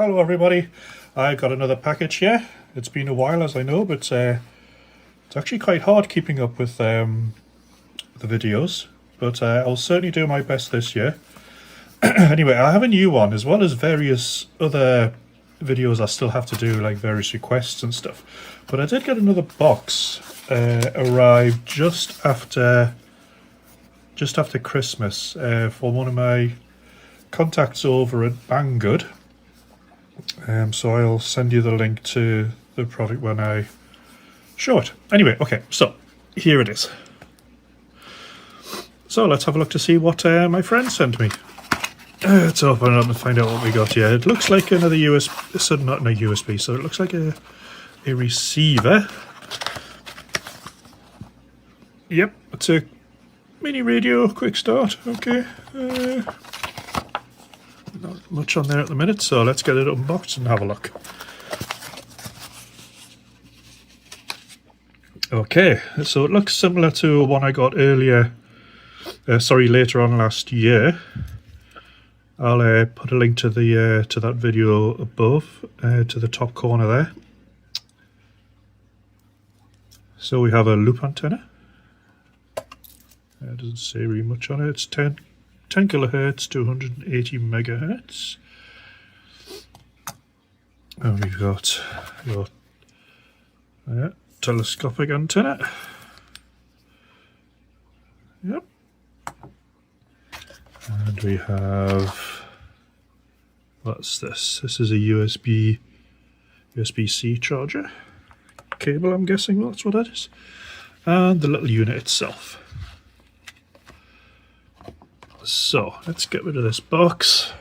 Hello everybody, I got another package here. It's been a while, as I know, but it's actually quite hard keeping up with the videos, but I'll certainly do my best this year. Anyway, I have a new one, as well as various other videos I still have to do, like various requests and stuff. But I did get another box, arrived just after Christmas, for one of my contacts over at Banggood. So I'll send you the link to the product when I show it. Anyway, okay, so here it is. So let's have a look to see what my friend sent me. Let's open it up and find out what we got here. It looks like another USB, so not a USB, so it looks like a receiver. Yep, it's a mini radio, quick start, okay. Not much on there at the minute, so let's get it unboxed and have a look. Okay, so it looks similar to one I got earlier, later on last year. I'll put a link to the to that video above, to the top corner there. So we have a loop antenna. It doesn't say really much on it. It's 10 kilohertz, 280 megahertz. And we've got your telescopic antenna. Yep. And we have, what's this? This is a USB-C charger cable, I'm guessing that's what that is. And the little unit itself. So let's get rid of this box.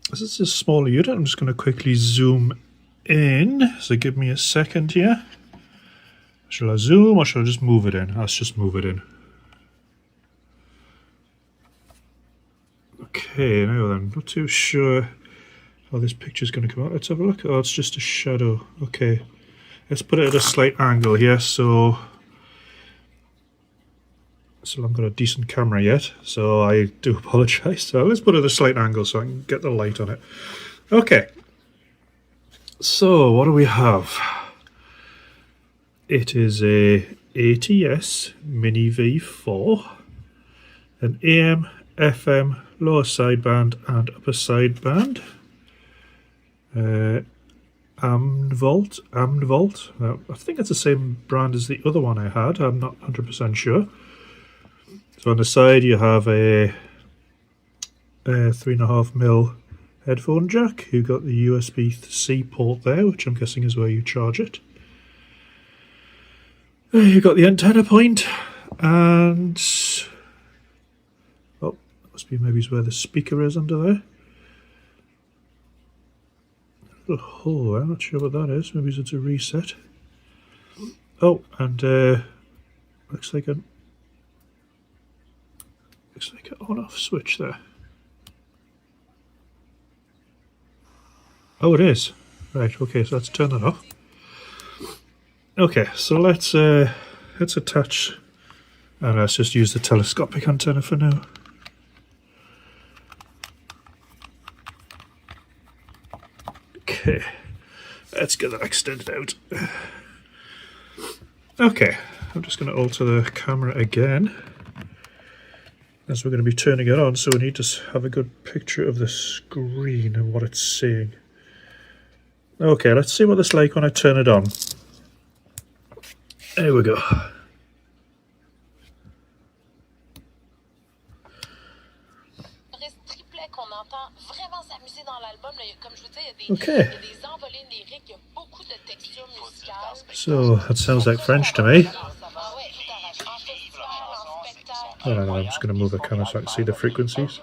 This is a smaller unit. I'm just going to quickly zoom in. So give me a second here. Shall I zoom or shall I just move it in? Let's just move it in. Okay, now then, not too sure how this picture is going to come out. Let's have a look. Oh, it's just a shadow. Okay, let's put it at a slight angle here. So still haven't got a decent camera yet, so I do apologise. So let's put it at a slight angle so I can get the light on it. Okay, so what do we have? It is a ATS Mini V4, an AM, FM, lower sideband and upper sideband. AMNVOLT. I think it's the same brand as the other one I had. I'm not 100% sure. So on the side you have a 3.5mm headphone jack. You've got the USB-C port there, which I'm guessing is where you charge it. You've got the antenna point, and oh, that must be maybe where the speaker is under there. A little hole there, I'm not sure what that is. Maybe it's a reset. Oh, and looks like an on-off switch there. Oh, it is. Right, okay, so let's turn that off. Okay, so let's attach, and let's just use the telescopic antenna for now. Okay, let's get that extended out. Okay, I'm just going to alter the camera again, as we're going to be turning it on, so we need to have a good picture of the screen and what it's seeing. Okay, let's see what it's like when I turn it on. There we go. Okay. So that sounds like French to me. Oh, no, I'm just going to move the camera so I can see the frequencies.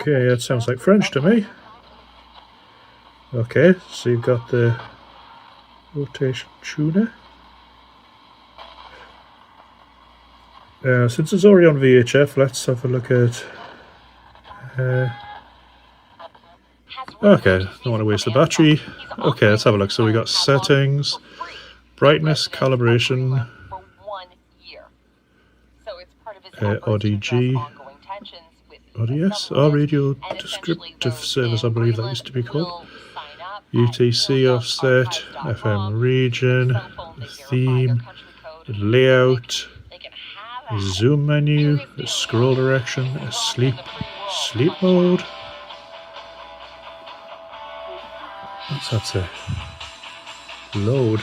Okay, that sounds like French to me. Okay, so you've got the rotation tuner. Since it's already on VHF, let's have a look at... okay, don't want to waste the battery. Okay, let's have a look. So we got settings, brightness, calibration, ODG, ATS, or radio descriptive service, I believe that used to be called. UTC offset, FM region, the theme, the layout, the zoom menu, the scroll direction, a sleep mode. What's that say? Load.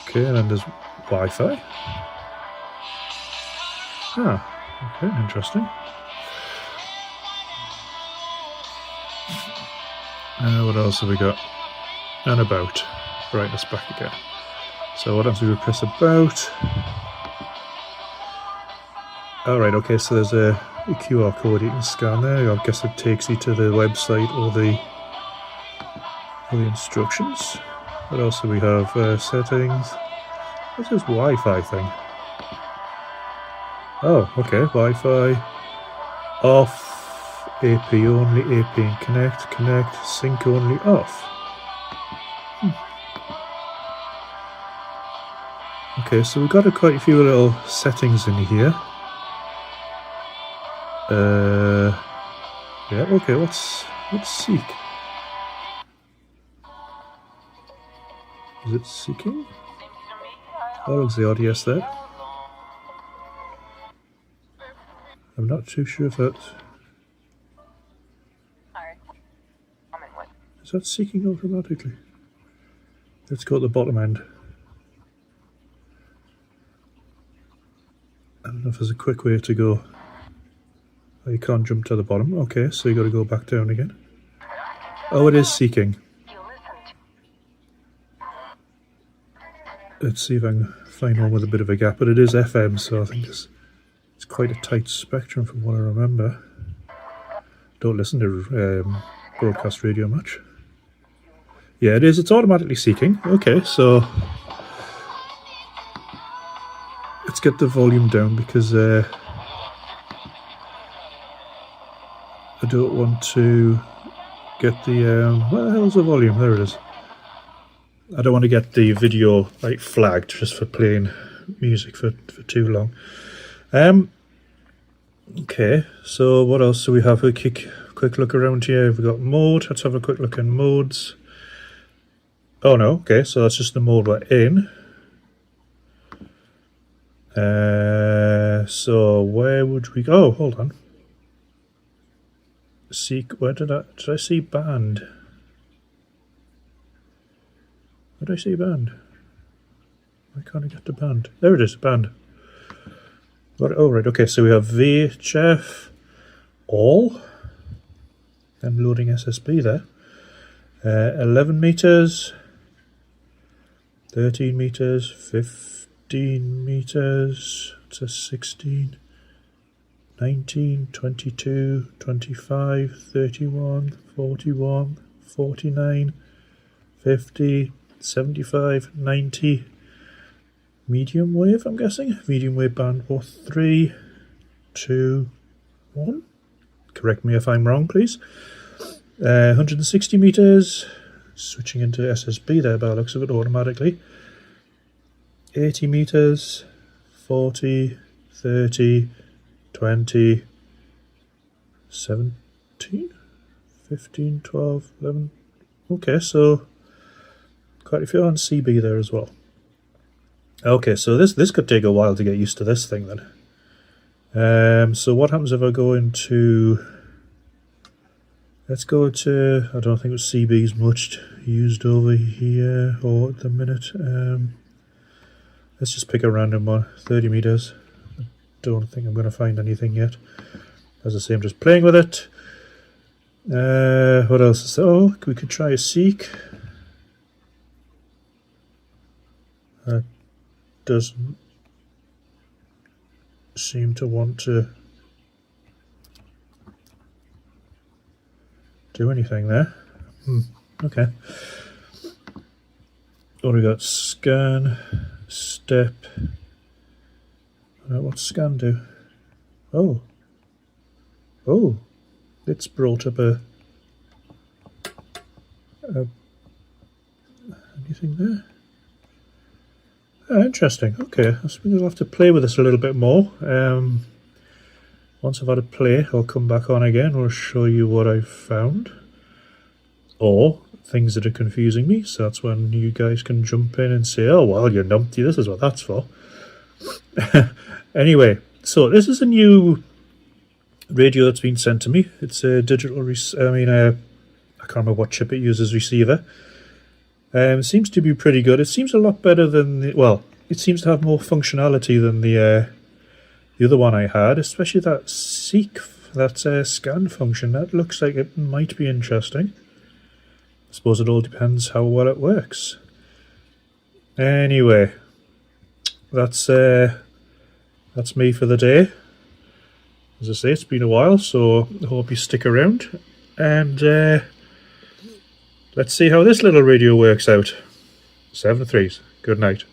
Okay, and then there's Wi-Fi. Ah, okay, interesting. What else have we got? And about. Brightness back again. So what else do we press about? Alright, okay, so there's a QR code you can scan there. I guess it takes you to the website or the instructions. What else do we have? Settings. What's this Wi-Fi thing? Oh, okay, Wi-Fi. Off. AP only, AP and connect, sync only, off. Okay, so we've got quite a few little settings in here. Yeah, okay, what's seek? Is it seeking? Oh, there's the ATS there. I'm not too sure if that's... Is that seeking automatically? Let's go to the bottom end. I don't know if there's a quick way to go. Oh, you can't jump to the bottom. Okay, so you got to go back down again. Oh, it is seeking. Let's see if I can find one with a bit of a gap, but it is FM, so I think it's quite a tight spectrum from what I remember. Don't listen to broadcast radio much. Yeah, it is. It's automatically seeking. Okay, so let's get the volume down because I don't want to get the where the hell's the volume? There it is. I don't want to get the video like flagged just for playing music for too long. Okay, so what else do we have? A quick look around here. We've got mode. Let's have a quick look in modes. Oh no, okay, so that's just the mode we're in. So where would we go? Oh, hold on. Seek, where did I see band? Where did I see band? Why can't I get to band? There it is, band. Oh, right, okay, so we have VHF, all. I'm loading SSB there. 11 meters, 13 meters, 15 meters, it's a 16, 19, 22, 25, 31, 41, 49, 50, 75, 90. Medium wave, I'm guessing. Medium wave bandwidth 3, 2, 1. Correct me if I'm wrong, please. 160 meters. Switching into SSB there by the looks of it automatically. 80 meters. 40, 30, 20, 17, 15, 12, 11. Okay, so quite a few on CB there as well. Okay, so this could take a while to get used to this thing then. So what happens if I go into... Let's go to... I don't think CB's much used over here or at the minute. Let's just pick a random one. 30 meters. I don't think I'm going to find anything yet. As I say, I'm just playing with it. What else is there? Oh, we could try a seek. Doesn't seem to want to do anything there. Okay. What we got? Scan, step. What's scan do? Oh, it's brought up anything there? Oh, interesting. Okay, I suppose I'll have to play with this a little bit more. Once I've had a play, I'll come back on again. I'll show you what I've found, or things that are confusing me. So that's when you guys can jump in and say, "Oh well, you're numpty. This is what that's for." Anyway, so this is a new radio that's been sent to me. It's a digital. I can't remember what chip it uses receiver. Seems to be pretty good. It seems a lot better than it seems to have more functionality than the other one I had, especially that scan function. That looks like it might be interesting. I suppose it all depends how well it works. Anyway, that's me for the day. As I say, it's been a while, so I hope you stick around, and let's see how this little radio works out. 7 3s. Good night.